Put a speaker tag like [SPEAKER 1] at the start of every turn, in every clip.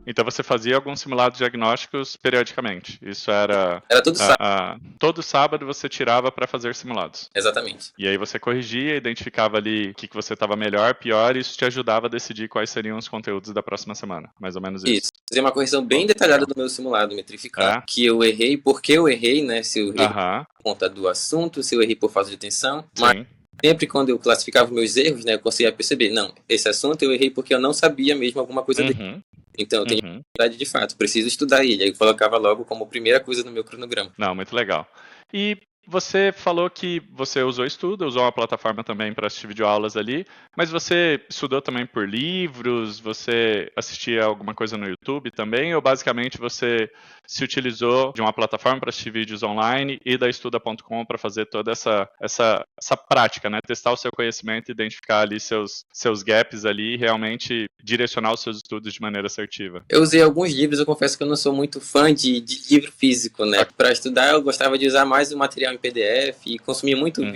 [SPEAKER 1] Então você fazia alguns simulados diagnósticos periodicamente. Isso era.
[SPEAKER 2] Era todo sábado,
[SPEAKER 1] Todo sábado você tirava para fazer simulados.
[SPEAKER 2] exatamente.
[SPEAKER 1] E aí você corrigia, identificava ali o que você estava melhor, pior, e isso te ajudava a decidir quais seriam os conteúdos da próxima semana. Mais ou menos isso.
[SPEAKER 2] Isso. Fazer uma correção
[SPEAKER 1] Bom,
[SPEAKER 2] bem detalhada
[SPEAKER 1] legal.
[SPEAKER 2] do meu simulado, metrificando
[SPEAKER 1] É?
[SPEAKER 2] que eu errei, por que eu errei, né? Se eu errei
[SPEAKER 1] Aham,
[SPEAKER 2] por conta do assunto, se eu errei por falta de atenção. Mas
[SPEAKER 1] sim.
[SPEAKER 2] sempre quando eu classificava meus erros, né, eu conseguia perceber, não, esse assunto eu errei porque eu não sabia mesmo alguma coisa dele.
[SPEAKER 1] Uhum,
[SPEAKER 2] Então eu tenho
[SPEAKER 1] uhum.
[SPEAKER 2] dificuldade de fato, preciso estudar ele. Aí eu colocava logo como primeira coisa no meu cronograma.
[SPEAKER 1] Não, muito legal. E você falou que você usou estudo, usou uma plataforma também para assistir videoaulas ali, mas você estudou também por livros, você assistia alguma coisa no YouTube também, ou basicamente você se utilizou de uma plataforma para assistir vídeos online e da estuda.com para fazer toda essa prática, né? Testar o seu conhecimento, identificar ali seus gaps ali e realmente direcionar os seus estudos de maneira assertiva.
[SPEAKER 2] Eu usei alguns livros, eu confesso que eu não sou muito fã de livro físico, né? Para estudar eu gostava de usar mais o material em PDF e consumir muito
[SPEAKER 1] Uhum,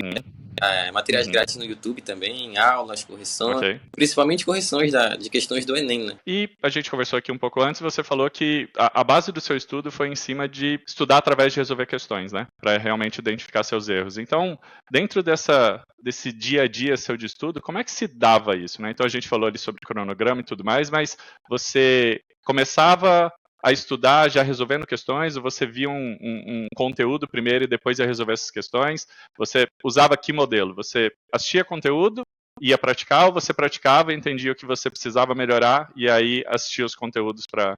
[SPEAKER 2] materiais
[SPEAKER 1] uhum,
[SPEAKER 2] grátis no YouTube também, aulas, correções,
[SPEAKER 1] ok.
[SPEAKER 2] principalmente correções de questões do Enem, né?
[SPEAKER 1] E a gente conversou aqui um pouco antes, você falou que a base do seu estudo foi em cima de estudar através de resolver questões, né? Para realmente identificar seus erros. Então, dentro desse dia a dia seu de estudo, como é que se dava isso, né? Então a gente falou ali sobre cronograma e tudo mais, mas você começava a estudar já resolvendo questões, ou você via um conteúdo primeiro e depois ia resolver essas questões? Você usava que modelo? Você assistia conteúdo, ia praticar, ou você praticava, entendia o que você precisava melhorar e aí assistia os conteúdos para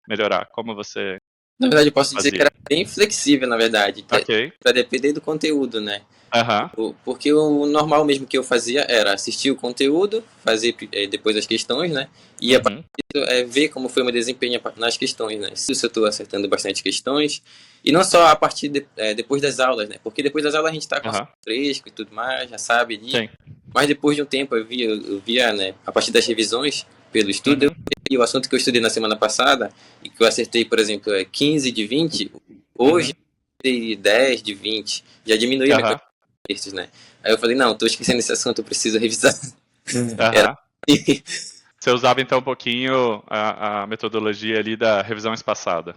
[SPEAKER 1] melhorar? Como você
[SPEAKER 2] Na verdade, eu posso dizer que
[SPEAKER 1] fazia?
[SPEAKER 2] era bem flexível, na verdade,
[SPEAKER 1] Ok.
[SPEAKER 2] para depender do conteúdo, né?
[SPEAKER 1] Aham.
[SPEAKER 2] Porque o normal mesmo que eu fazia era assistir o conteúdo, fazer depois as questões, né? E a partir
[SPEAKER 1] Uhum.
[SPEAKER 2] disso, ver como foi o meu desempenho nas questões, né? Se eu estou acertando bastante questões. E não só a partir depois das aulas, né? Porque depois das aulas a gente está com o
[SPEAKER 1] Aham.
[SPEAKER 2] assunto fresco e tudo mais, já sabe ali.
[SPEAKER 1] Sim.
[SPEAKER 2] Mas depois de um tempo eu via, né? A partir das revisões pelo estudo,
[SPEAKER 1] Uhum.
[SPEAKER 2] e o assunto que eu estudei na semana passada, e que eu acertei, por exemplo, 15 de 20, hoje
[SPEAKER 1] Uhum.
[SPEAKER 2] eu acertei 10 de 20. Já diminui a metade
[SPEAKER 1] Aham.
[SPEAKER 2] textos, né? Aí eu falei, não, tô esquecendo esse assunto, eu preciso revisar. Era
[SPEAKER 1] Aham. Você usava então um pouquinho a metodologia ali da revisão espaçada.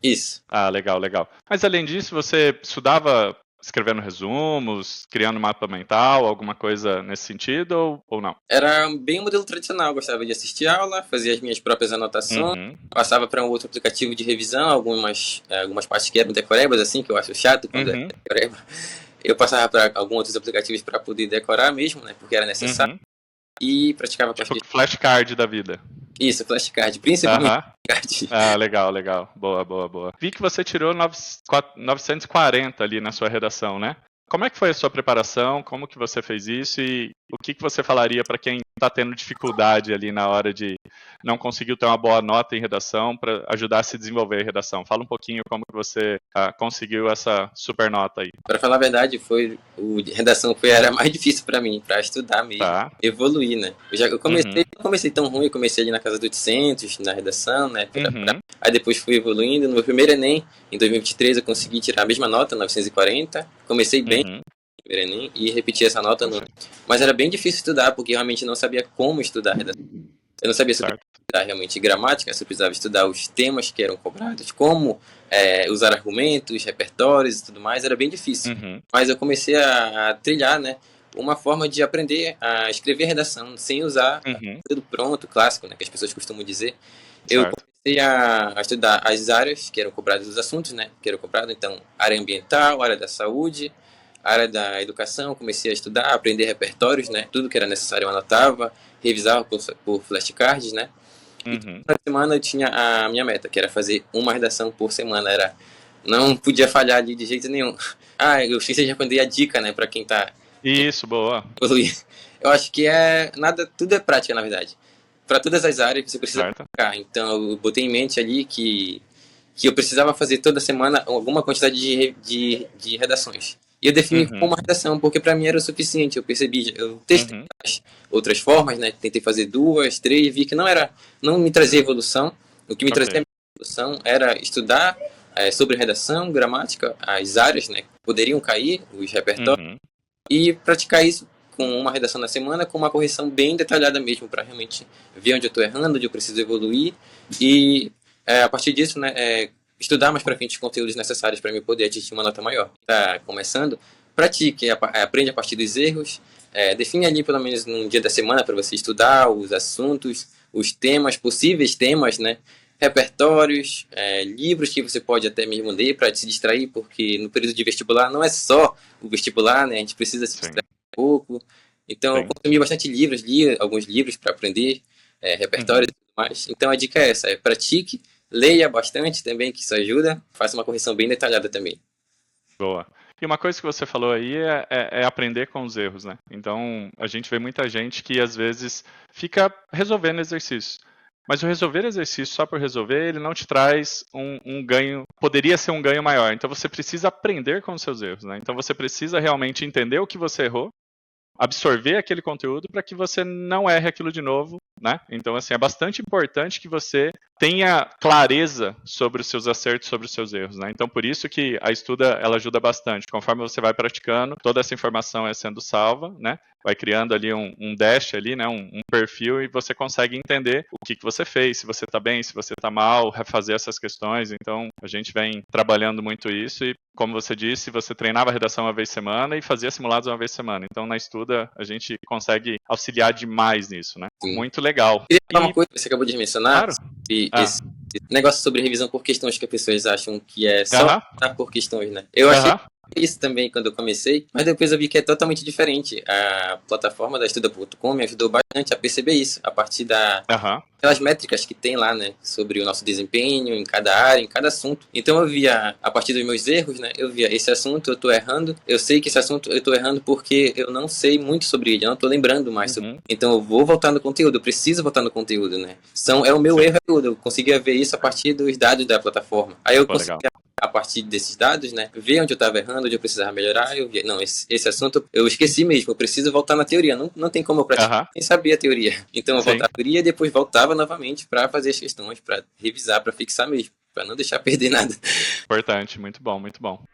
[SPEAKER 2] isso.
[SPEAKER 1] Ah, legal, legal. Mas além disso, você estudava escrevendo resumos, criando mapa mental, alguma coisa nesse sentido ou não?
[SPEAKER 2] Era bem o modelo tradicional, eu gostava de assistir aula, fazia as minhas próprias anotações,
[SPEAKER 1] Uhum.
[SPEAKER 2] passava para um outro aplicativo de revisão, algumas partes que eram decorebas, assim, que eu acho chato quando é
[SPEAKER 1] Uhum.
[SPEAKER 2] decoreba. Eu passava para alguns outros aplicativos para poder decorar mesmo, né? Porque era necessário.
[SPEAKER 1] Uhum.
[SPEAKER 2] E praticava com as
[SPEAKER 1] Tipo flashcard da vida.
[SPEAKER 2] isso, flashcard, principalmente
[SPEAKER 1] Aham.
[SPEAKER 2] flashcard.
[SPEAKER 1] Ah, legal, legal. Boa, boa, boa. Vi que você tirou 940 ali na sua redação, né? Como é que foi a sua preparação? Como que você fez isso? E o que que você falaria para quem está tendo dificuldade ali na hora de não conseguiu ter uma boa nota em redação para ajudar a se desenvolver em redação? Fala um pouquinho como que você conseguiu essa super nota aí.
[SPEAKER 2] Para falar a verdade, redação foi a área mais difícil para mim, para estudar mesmo,
[SPEAKER 1] Tá?
[SPEAKER 2] evoluir, né? Eu
[SPEAKER 1] Uhum.
[SPEAKER 2] não comecei tão ruim, eu comecei ali na casa dos 800, na redação, né?
[SPEAKER 1] Uhum.
[SPEAKER 2] Aí depois fui evoluindo. No meu primeiro Enem, em 2023, eu consegui tirar a mesma nota, 940. Comecei bem
[SPEAKER 1] Uhum.
[SPEAKER 2] no primeiro Enem e repeti essa nota no...
[SPEAKER 1] Poxa,
[SPEAKER 2] Mas era bem difícil estudar, porque eu realmente não sabia como estudar a redação. Eu não sabia se eu precisava
[SPEAKER 1] certo.
[SPEAKER 2] estudar realmente gramática, se eu precisava estudar os temas que eram cobrados, como usar argumentos, repertórios e tudo mais, era bem difícil.
[SPEAKER 1] Uhum.
[SPEAKER 2] Mas eu comecei a trilhar, né, uma forma de aprender a escrever redação sem usar
[SPEAKER 1] Uhum.
[SPEAKER 2] tudo pronto, clássico, né, que as pessoas costumam dizer. Eu
[SPEAKER 1] Certo.
[SPEAKER 2] comecei a estudar as áreas que eram cobradas, os assuntos, né, que eram cobrados, então, área ambiental, área da saúde, área da educação, comecei a estudar, a aprender repertórios, né, tudo que era necessário eu anotava, revisava por flashcards, né, e
[SPEAKER 1] Uhum.
[SPEAKER 2] toda semana eu tinha a minha meta, que era fazer uma redação por semana, não podia falhar ali de jeito nenhum. Ah, eu esqueci de responder a dica, né, para quem
[SPEAKER 1] Isso, boa.
[SPEAKER 2] evoluir. Eu acho que tudo é prática, na verdade. Para todas as áreas você precisa
[SPEAKER 1] Certo.
[SPEAKER 2] praticar. Então eu botei em mente ali que eu precisava fazer toda semana alguma quantidade de redações. E eu defini como
[SPEAKER 1] Uhum.
[SPEAKER 2] uma redação, porque para mim era o suficiente. Eu percebi, eu testei
[SPEAKER 1] Uhum.
[SPEAKER 2] as outras formas, né? Tentei fazer duas, três, vi que não me trazia evolução. O que me trazia
[SPEAKER 1] Ok.
[SPEAKER 2] evolução era estudar sobre redação, gramática, as áreas, né? Que poderiam cair, os repertórios,
[SPEAKER 1] Uhum.
[SPEAKER 2] e praticar isso com uma redação na semana, com uma correção bem detalhada mesmo, para realmente ver onde eu estou errando, onde eu preciso evoluir, e a partir disso, né, estudar mais para frente os conteúdos necessários para me poder atingir uma nota maior. Está começando, pratique, aprende a partir dos erros, define ali pelo menos num dia da semana para você estudar os assuntos, os temas, possíveis temas, né, repertórios, livros que você pode até mesmo ler para se distrair, porque no período de vestibular não é só o vestibular, né, a gente precisa se distrair um pouco. Então eu consumi bastante livros, li alguns livros para aprender, repertórios e tudo mais. Então a dica é essa, pratique, leia bastante também, que isso ajuda, faça uma correção bem detalhada também.
[SPEAKER 1] Boa. E uma coisa que você falou aí é aprender com os erros, né? Então, a gente vê muita gente que às vezes fica resolvendo exercícios. Mas o resolver exercício só por resolver, ele não te traz um ganho, poderia ser um ganho maior. Então, você precisa aprender com os seus erros, né? Então, você precisa realmente entender o que você errou, absorver aquele conteúdo para que você não erre aquilo de novo, né? Então, assim, é bastante importante que você tenha clareza sobre os seus acertos, sobre os seus erros, né? Então, por isso que a Estuda, ela ajuda bastante. Conforme você vai praticando, toda essa informação é sendo salva, né? Vai criando ali um dash ali, né? Um perfil, e você consegue entender o que você fez, se você está bem, se você está mal, refazer essas questões. Então, a gente vem trabalhando muito isso e, como você disse, você treinava a redação uma vez por semana e fazia simulados uma vez por semana. Então, na Estuda, a gente consegue auxiliar demais nisso, né?
[SPEAKER 2] Sim.
[SPEAKER 1] Muito legal.
[SPEAKER 2] Queria falar uma coisa que você acabou de mencionar,
[SPEAKER 1] Claro.
[SPEAKER 2] Esse negócio sobre revisão por questões, que as pessoas acham que é só por questões, né? Eu achei isso também quando eu comecei, mas depois eu vi que é totalmente diferente. A plataforma da Estuda.com me ajudou bastante a perceber isso, a partir das métricas que tem lá, né, sobre o nosso desempenho em cada área, em cada assunto. Então eu via, a partir dos meus erros, né, eu via esse assunto eu tô errando, eu sei que esse assunto eu tô errando porque eu não sei muito sobre ele, eu não tô lembrando mais sobre ele. Então eu vou voltar no conteúdo, eu preciso voltar no conteúdo, né. É o meu erro, eu conseguia ver isso a partir dos dados da plataforma. Aí eu conseguia, a partir desses dados, né, ver onde eu estava errando, onde eu precisava melhorar, eu via, não, esse assunto eu esqueci mesmo, eu preciso voltar na teoria, não tem como eu praticar nem saber a teoria. Então eu voltava na teoria e depois voltava novamente para fazer as questões, para revisar, para fixar mesmo, para não deixar perder nada.
[SPEAKER 1] Importante, muito bom, muito bom.